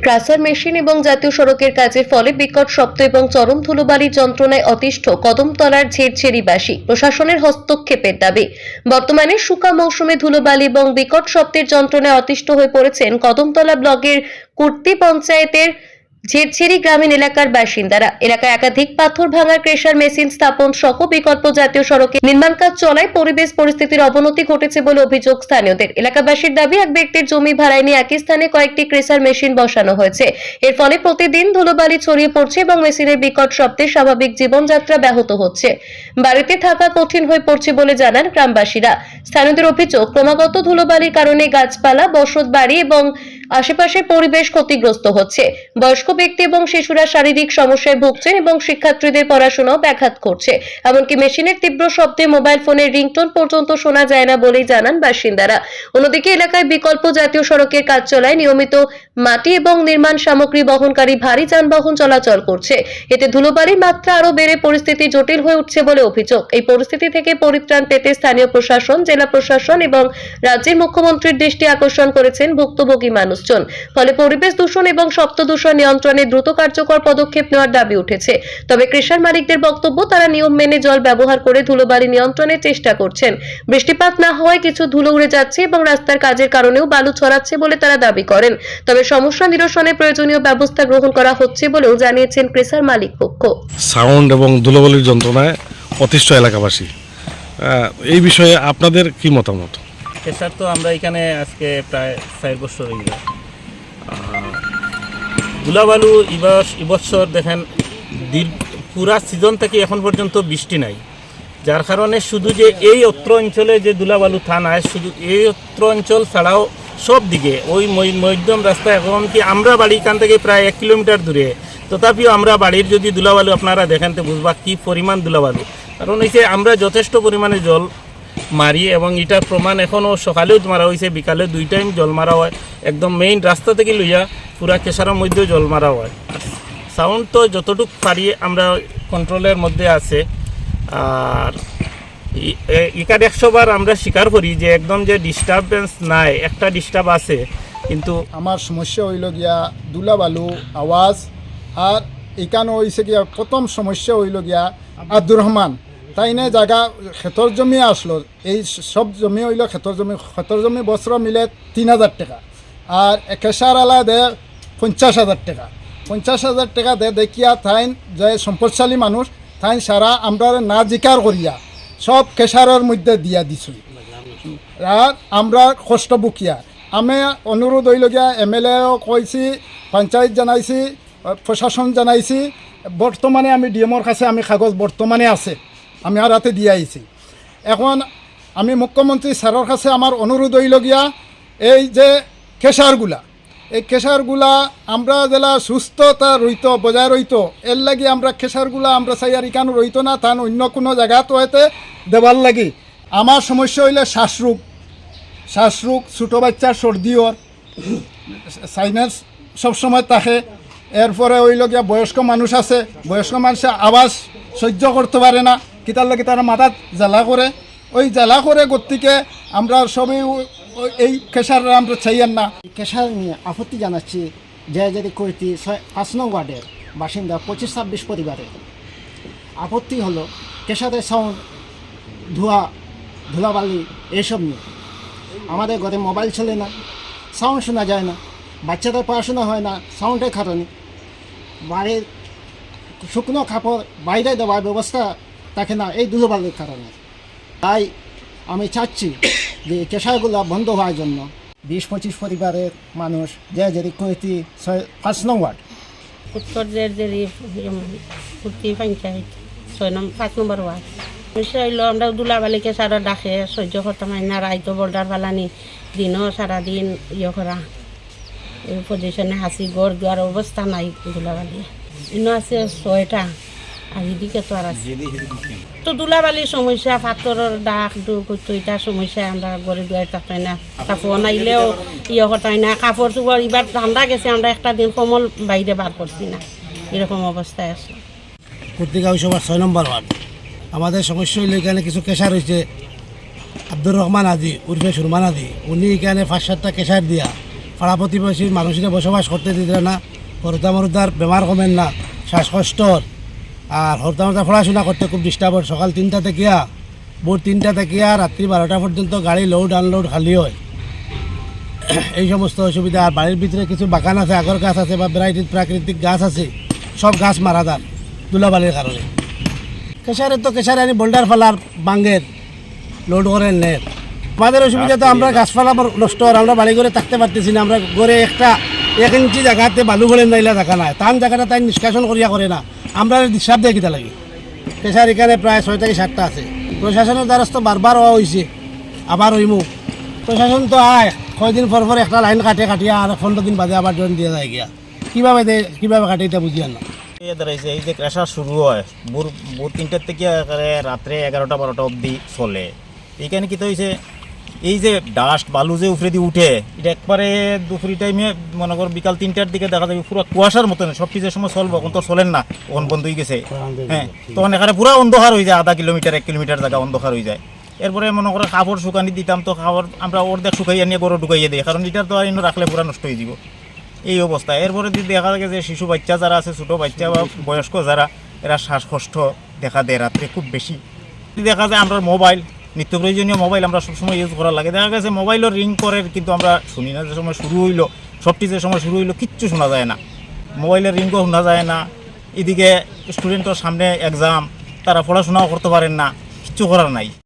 ক্রাসার machine এবং জাতীয় সড়কের কাজের ফলে বিকট শব্দ এবং চরম ধুলোবালির যন্ত্রণায় অতিষ্ঠ কদমতলার ঝেড়ছেড়িবাসী। প্রশাসনের হস্তক্ষেপের দাবি। বর্তমানে শুকা মৌসুমে ধুলোবালি এবং বিকট শব্দের যন্ত্রণায় অতিষ্ঠ হয়ে পড়েছেন কদমতলা ব্লকের কুর্তি পঞ্চায়েতের ঝেড়ছেড়ি গ্রামীণ এলাকার বাসিন্দারা। এলাকায় একাধিক পাথর ভাঙার ক্রেশার মেশিন স্থাপন সহ বিকল্প জাতীয় সড়কে নির্মাণ কাজ চলায় পরিবেশ পরিস্থিতির অবনতি ঘটেছে বলে অভিযোগ স্থানীয়দের। এলাকাবাসীর দাবি, এক ব্যক্তির জমি ভাড়ায় নিয়ে একই স্থানে কয়েকটি ক্রেশার মেশিন বসানো হয়েছে। এর ফলে প্রতিদিন ধুলোবালি ছড়িয়ে পড়ছে এবং মেশিনের বিকট শব্দে স্বাভাবিক জীবনযাত্রা ব্যাহত হচ্ছে। বাড়িতে থাকা কঠিন হয়ে পড়ছে বলে জানান গ্রামবাসীরা। স্থানীয়দের অভিযোগ, ক্রমাগত ধুলোবালির কারণে গাছপালা, বসত বাড়ি এবং আশেপাশের পরিবেশ ক্ষতিগ্রস্ত হচ্ছে। বয়স্ক ব্যক্তি এবং শিশুরা শারীরিক সমস্যায় ভুগছেন এবং শিক্ষার্থীদের পড়াশোনাও ব্যাঘাত করছে। এমনকি মেশিনের তীব্র শব্দে মোবাইল ফোনের রিংটোন পর্যন্ত শোনা যায় না বলেই জানান বাসিন্দারা। অন্যদিকে এলাকায় বিকল্প জাতীয় সড়কের কাজ চলায় নিয়মিত মাটি এবং নির্মাণ সামগ্রী বহনকারী ভারী যানবাহন চলাচল করছে। এতে ধুলোবালির মাত্রা আরো বেড়ে পরিস্থিতি জটিল হয়ে উঠছে বলে অভিযোগ। এই পরিস্থিতি থেকে পরিত্রাণ পেতে স্থানীয় প্রশাসন, জেলা প্রশাসন এবং রাজ্যের মুখ্যমন্ত্রীর দৃষ্টি আকর্ষণ করেছেন ভুক্তভোগী মানুষজন। ফলে পরিবেশ দূষণ এবং শব্দ দূষণ নিয়ন্ত্রণে দ্রুত কার্যকর পদক্ষেপ নেওয়ার দাবি উঠেছে। তবে ক্রেশার মালিকদের বক্তব্য, তারা নিয়ম মেনে জল ব্যবহার করে ধুলোবালি নিয়ন্ত্রণের চেষ্টা করছেন। বৃষ্টিপাত না হওয়ায় কিছু ধুলো উড়ে যাচ্ছে এবং রাস্তার কাজের কারণেও বালু ছড়াচ্ছে বলে তারা দাবি করেন। তবে সমস্যা নিরসনে প্রয়োজনীয় ব্যবস্থা গ্রহণ করা হচ্ছে বলেও জানিয়েছেন ক্রেশার মালিক পক্ষ। সাউন্ড এবং ধুলোবালির যন্ত্রণায় অতিষ্ঠ এলাকাবাসী, এই বিষয়ে আপনাদের কি মতামত? ক্রেশার তো আমরা এখানে আজকে প্রায় 4 বছর হয়ে গেল। ধুলাবালু এবছর দেখেন পুরা সিজন থেকে এখন পর্যন্ত বৃষ্টি নাই, যার কারণে শুধু যে এই অত্র অঞ্চলে যে ধুলাবালু থানায়, শুধু এই অত্র অঞ্চল ছাড়াও সব দিকে ওই মধ্যম রাস্তা, এখন কি আমরা বাড়ি এখান থেকে প্রায় 1 কিলোমিটার দূরে, তথাপিও আমরা বাড়ির যদি ধুলাবালু আপনারা দেখেন তো বুঝবা কী পরিমাণ ধুলাবালু। কারণ হয়েছে আমরা যথেষ্ট পরিমাণে জল মারি এবং এটার প্রমাণ এখনও সকালেও মারা হয়েছে, বিকালে 2 টাইম জল মারা হয়। একদম মেইন রাস্তা থেকে লইয়া পুরা কেশারের মধ্যেও জল মারা হয়। সাউন্ড তো যতটুকু পারি আমরা কন্ট্রোলের মধ্যে আছে। আর এখানে 100 বার আমরা স্বীকার করি যে একদম যে ডিস্টারবেন্স নাই, একটা ডিস্টার্ব আছে, কিন্তু আমার সমস্যা হইল গিয়া ধুলাবালু, আওয়াজ। আর এখানে হয়েছে গিয়া প্রথম সমস্যা হইল গিয়া আব্দুর রহমান তাই না জায়গা ক্ষেতর জমি আসলো। এই সব জমি হইল ক্ষেতর জমি বছর মিলে 3000 টাকা, আর কেশার আলা দে 50,000 টাকা। 50,000 টাকা দেখিয়া থাইন যে সম্পদশালী মানুষ থাইন সারা আমরা না জিকার করিয়া সব কেশারের মধ্যে দিয়া দিছি। আর আমরা কষ্ট বুকিয়া আমি অনুরোধ হইলগিয়া MLAও কইছি, পঞ্চায়েত জানাইছি, প্রশাসন জানাইছি। বর্তমানে আমি ডিএমর কাছে আমি কাগজ বর্তমানে আছে, আমি আর হাতে দিয়ে আইছি। এখন আমি মুখ্যমন্ত্রী স্যারের কাছে আমার অনুরোধ হইলগিয়া এই যে কেশারগুলা, এই কেশারগুলা আমরা জেলা সুস্থতা রইত বজায় রইত, এর লাগি আমরা কেশারগুলা আমরা চাই আর ইকানো রইত না, তান অন্য কোনো জায়গাতো হইতে দেবার লাগি। আমার সমস্যা হইলে শ্বাসরোগ, ছোটো বাচ্চার সর্দিওর সাইনাস সবসময় থাকে। এরপরে হইল গিয়া বয়স্ক মানুষ আছে, বয়স্ক মানুষের আওয়াজ সহ্য করতে পারে না, কিতার লাগে তারা মাথাত জ্বালা করে। ওই জ্বালা করে গতিকে আমরা সবই এই কেশার আমরা চাইয়েন না। কেশার নিয়ে আপত্তি জানাচ্ছি যে যদি কইতি 5 নং ওয়ার্ডের বাসিন্দা 25-26 পরিবারের আপত্তি হলো কেশারের সাউন্ড, ধুলাবালি এইসব নিয়ে। আমাদের ঘরে মোবাইল চলে না, সাউন্ড শোনা যায় না, বাচ্চাদের পড়াশোনা হয় না সাউন্ডের কারণে। বাড়ির শুকনো কাপড় বাইরে দেওয়ার ব্যবস্থা থাকে না এই ধুলাবালির কারণে। তাই আমি চাচ্ছি যে কেশারগুলো বন্ধ হওয়ার জন্য 20-25 পরিবারের মানুষ যে যদি কইতি 5 নং ওয়ার্ড উত্তর কুর্তি পঞ্চায়েত 5 নম্বর ওয়ার্ড। সমস্যা হইল আমরা ধুলাবালিকে সারা ডাকে সহ্য করতে পারি না, রাইতো বর্ডার পালানি দিনও সারাদিন করা এই পজিশনে হাসি গড় দুয়ার অবস্থা নাই। ধুলাবালি ইনো আছে 6টা, আর এদিকে তো আর আছে তো ধুলাবালির সমস্যা, পাথরের ডাক ডুক এটা সমস্যা। আমরা গড়ে দুয়ার থাকতে না, কাপড় নাইলেও করতে না, কাপড় চোপড় এবার ঠান্ডা গেছে, আমরা একটা দিন কমল বাইরে বার করছি না, এরকম অবস্থায় আছে। কুর্তিগাঁও সবার 6 নম্বর ওয়ার্ড। আমাদের সমস্যা হইলে এখানে কিছু কেশার হয়েছে। আব্দুর রহমান আদি উর্ফে সুরমান আদি, উনি এখানে 5-7টা কেশার দিয়া পাড়া প্রতিবেশী মানুষেরা বসবাস করতে দিতে না, হরতা মরতার বেমার কমেন না, শ্বাসকষ্টর, আর হরতা মরতা পড়াশোনা করতে খুব ডিস্টার্ব। সকাল 3টা থেকে ভোর 3টা থেকে রাত্রি 12টা পর্যন্ত গাড়ি লোড আনলোড খালি হয়। এই সমস্ত অসুবিধা। আর বাড়ির ভিতরে কিছু বাগান আছে, আগর গাছ আছে বা ভ্যারাইটির প্রাকৃতিক গাছ আছে, সব গাছ মারা যান ধুলাবালির কারণে। কেশারে আনি বোল্ডার ফালার বাঙ্গের লোড করেন নেন। আমাদের অসুবিধা তো আমরা গাছপালা নষ্ট হয়, আমরা বাড়ি ঘরে থাকতে পারতেছি না। আমরা ঘরে 1 ইঞ্চি জায়গাতে বালু বলেন নাইলা দেখা নাই, টান জায়গাটা তাই নিষ্কাশন করিয়া করে না। আমরা হিসাব দিয়ে কিতা লাগে। কেশার এখানে প্রায় 6 থেকে 7টা আছে। প্রশাসনের দ্বারস্থ বারবার হওয়া হয়েছে, আবার হইমু। প্রশাসন তো আয় কয়দিন পর একটা লাইন কাটিয়া আর 15 দিন বাদে আবার জয়েন দিয়ে যায় গিয়া। কীভাবে কাটে এটা বুঝিয়া না। দাঁড়াইছে এই যে ক্রেশার শুরু হয় ভোর 3টার থেকে রাত্রে 11টা-12টা অবধি চলে। এইখানে কী হয়েছে, এই যে ডাস্ট বালু যে উপরে দিয়ে উঠে, এটা একবারে দুপুরি টাইমে মনে করো বিকাল 3টার দিকে দেখা যাবে পুরো কুয়াশার মতন। সব কিছু সময় চলবো, এখন তো চলেন না, ওখান বন্ধ হয়ে গেছে। হ্যাঁ, তখন এখানে পুরো অন্ধকার হয়ে যায়, আধা কিলোমিটার 1 কিলোমিটার জায়গা অন্ধকার হয়ে যায়। এরপরে মনে করো কাপড় শুকানি দিতাম, তো কাপড় আমরা অর্ধেক শুকাইয়া নিয়ে গরু ঢুকাইয়ে দিই, কারণ এটার তো আর রাখলে পুরো নষ্ট হয়ে যাব এই অবস্থা। এরপরে দেখা যায় যে শিশু বাচ্চা যারা আছে, ছোটো বাচ্চা বা বয়স্ক যারা, এরা শ্বাসকষ্ট দেখা দেয় রাত্রে খুব বেশি। দেখা যায় আমরা মোবাইল, নিত্য প্রয়োজনীয় মোবাইল আমরা সবসময় ইউজ করা লাগে। দেখা গেছে মোবাইলও রিং করে, কিন্তু আমরা শুনি না। যে সময় শুরু হইলো, সবটি যে সময় শুরু হইলো কিচ্ছু শোনা যায় না, মোবাইলের রিংও শোনা যায় না। এদিকে স্টুডেন্টের সামনে এক্সাম, তারা পড়াশোনাও করতে পারেন না, কিচ্ছু করার নাই।